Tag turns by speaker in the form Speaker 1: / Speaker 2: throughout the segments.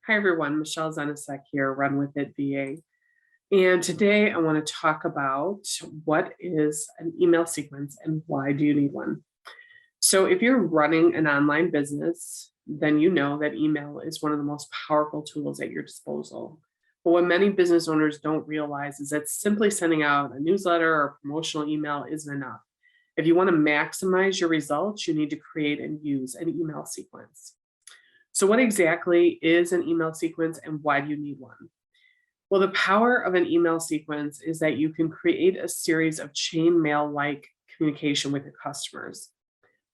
Speaker 1: Hi everyone, Michelle Zenisek here, Run With It VA. And today I want to talk about what is an email sequence and why do you need one? So if you're running an online business, then you know that email is one of the most powerful tools at your disposal. But what many business owners don't realize is that simply sending out a newsletter or promotional email isn't enough. If you want to maximize your results, you need to create and use an email sequence. So what exactly is an email sequence and why do you need one? Well, the power of an email sequence is that you can create a series of chain mail-like communication with your customers.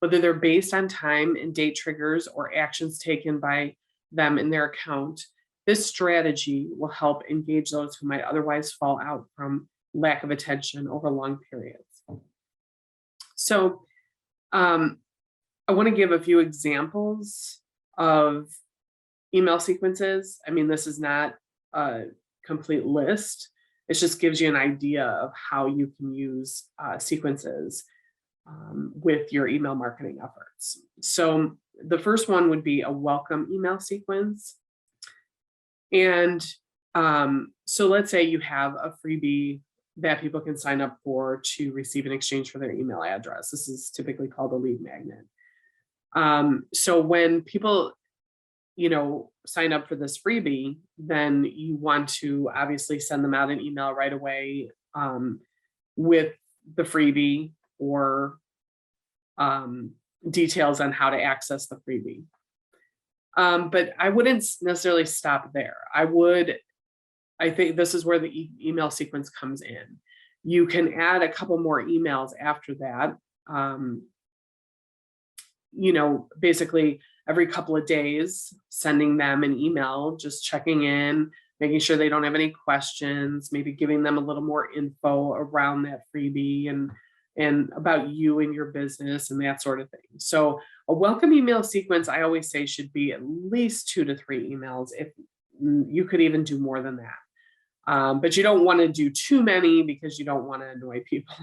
Speaker 1: Whether they're based on time and date triggers or actions taken by them in their account, this strategy will help engage those who might otherwise fall out from lack of attention over long periods. So I want to give a few examples of email sequences. I mean, this is not a complete list. It just gives you an idea of how you can use sequences with your email marketing efforts. So the first one would be a welcome email sequence. And so let's say you have a freebie that people can sign up for to receive in exchange for their email address. This is typically called a lead magnet. So when people, sign up for this freebie, then you want to obviously send them out an email right away with the freebie or details on how to access the freebie. But I wouldn't necessarily stop there. I think this is where the email sequence comes in. You can add a couple more emails after that. Basically every couple of days, sending them an email, just checking in, making sure they don't have any questions, maybe giving them a little more info around that freebie and about you and your business and that sort of thing. So a welcome email sequence, I always say, should be at least 2 to 3 emails. If you could even do more than that. But you don't want to do too many because you don't want to annoy people.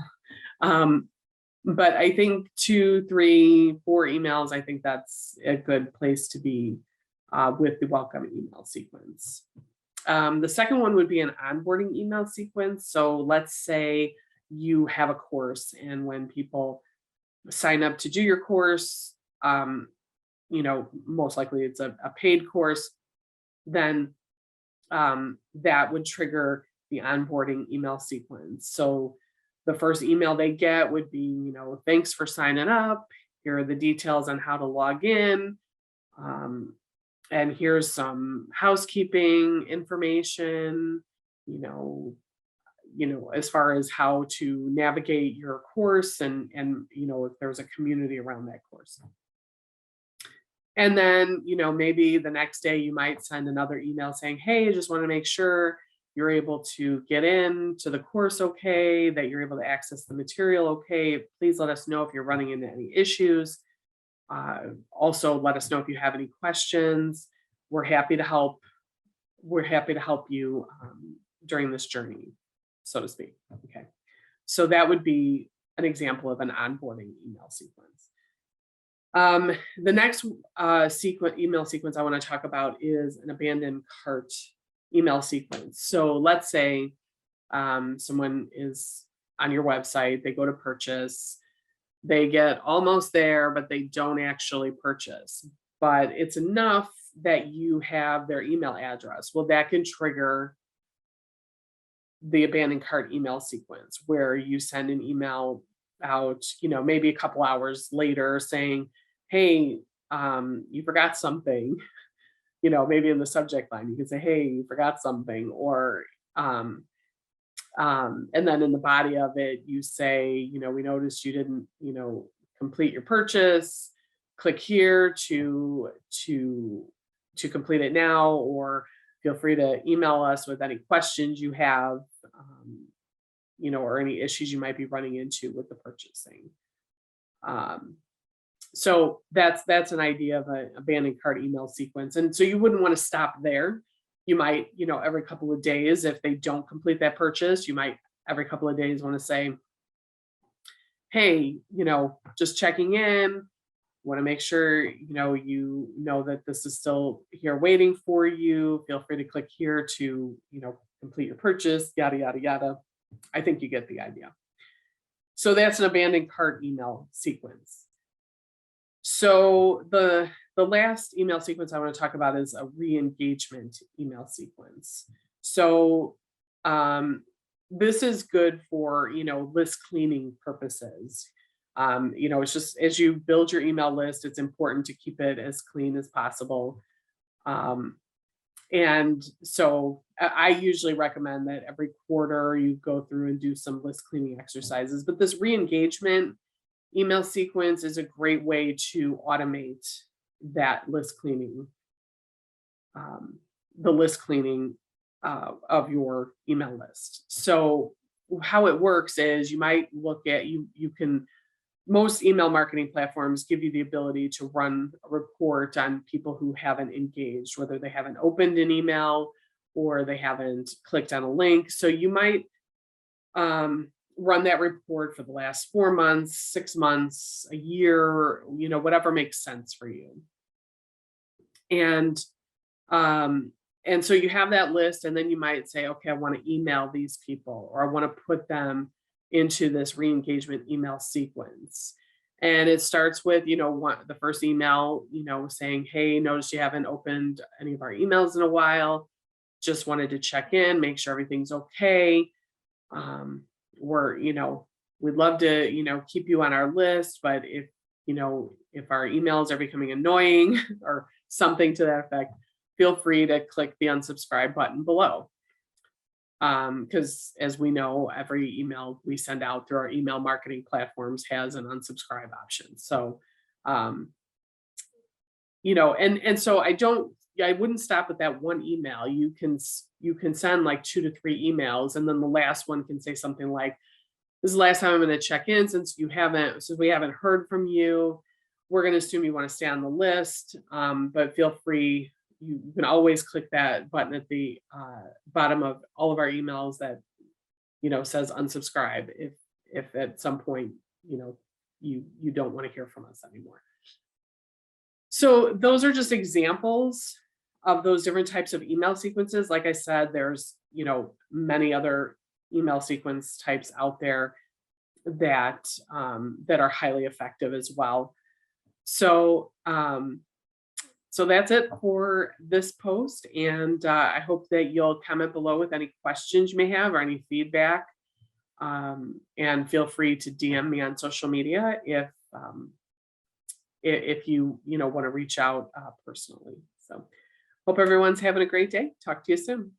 Speaker 1: But I think 2, 3, 4 emails, I think that's a good place to be with the welcome email sequence. The second one would be an onboarding email sequence. So let's say you have a course, and when people sign up to do your course, most likely it's a paid course, then that would trigger the onboarding email sequence. So the first email they get would be, thanks for signing up. Here are the details on how to log in. And here's some housekeeping information, as far as how to navigate your course and if there's a community around that course. And then, maybe the next day you might send another email saying, hey, I just want to make sure you're able to get into the course okay, that you're able to access the material okay. Please let us know if you're running into any issues. Also, let us know if you have any questions. We're happy to help. We're happy to help you during this journey, so to speak. Okay, so that would be an example of an onboarding email sequence. The next email sequence I want to talk about is an abandoned cart email sequence. So let's say someone is on your website, they go to purchase, they get almost there, but they don't actually purchase. But it's enough that you have their email address. Well, that can trigger the abandoned cart email sequence where you send an email out, maybe a couple hours later saying, hey, you forgot something. Maybe in the subject line, you can say, hey, you forgot something, or, and then in the body of it, you say, we noticed you didn't, complete your purchase, click here to complete it now, or feel free to email us with any questions you have, or any issues you might be running into with the purchasing. So that's an idea of an abandoned cart email sequence. And so you wouldn't want to stop there. You might, every couple of days, if they don't complete that purchase, you might every couple of days want to say, hey, just checking in. Want to make sure, you know that this is still here waiting for you. Feel free to click here to, complete your purchase, yada, yada, yada. I think you get the idea. So that's an abandoned cart email sequence. So the last email sequence I want to talk about is a re-engagement email sequence. So this is good for, list cleaning purposes. It's just as you build your email list, it's important to keep it as clean as possible. And so I usually recommend that every quarter you go through and do some list cleaning exercises. But this re-engagement email sequence is a great way to automate that list cleaning, the list cleaning of your email list. So how it works is you might look at, most email marketing platforms give you the ability to run a report on people who haven't engaged, whether they haven't opened an email or they haven't clicked on a link. So you might run that report for the last 4 months, 6 months, a year, whatever makes sense for you. And so you have that list, and then you might say, okay, I want to email these people, or I want to put them into this re-engagement email sequence. And it starts with, the first email, saying, hey, notice you haven't opened any of our emails in a while. Just wanted to check in, make sure everything's okay. We'd love to, keep you on our list, but if our emails are becoming annoying or something to that effect, feel free to click the unsubscribe button below. Because as we know, every email we send out through our email marketing platforms has an unsubscribe option. So, and so I wouldn't stop at that one email. You can send like 2 to 3 emails, and then the last one can say something like, this is the last time I'm going to check in since we haven't heard from you. We're going to assume you want to stay on the list, but feel free. You can always click that button at the bottom of all of our emails that says unsubscribe if at some point you don't want to hear from us anymore. So those are just examples of those different types of email sequences. Like I said, there's many other email sequence types out there that are highly effective as well. So so that's it for this post, and I hope that you'll comment below with any questions you may have or any feedback, and feel free to DM me on social media if you want to reach out personally. So hope everyone's having a great day. Talk to you soon.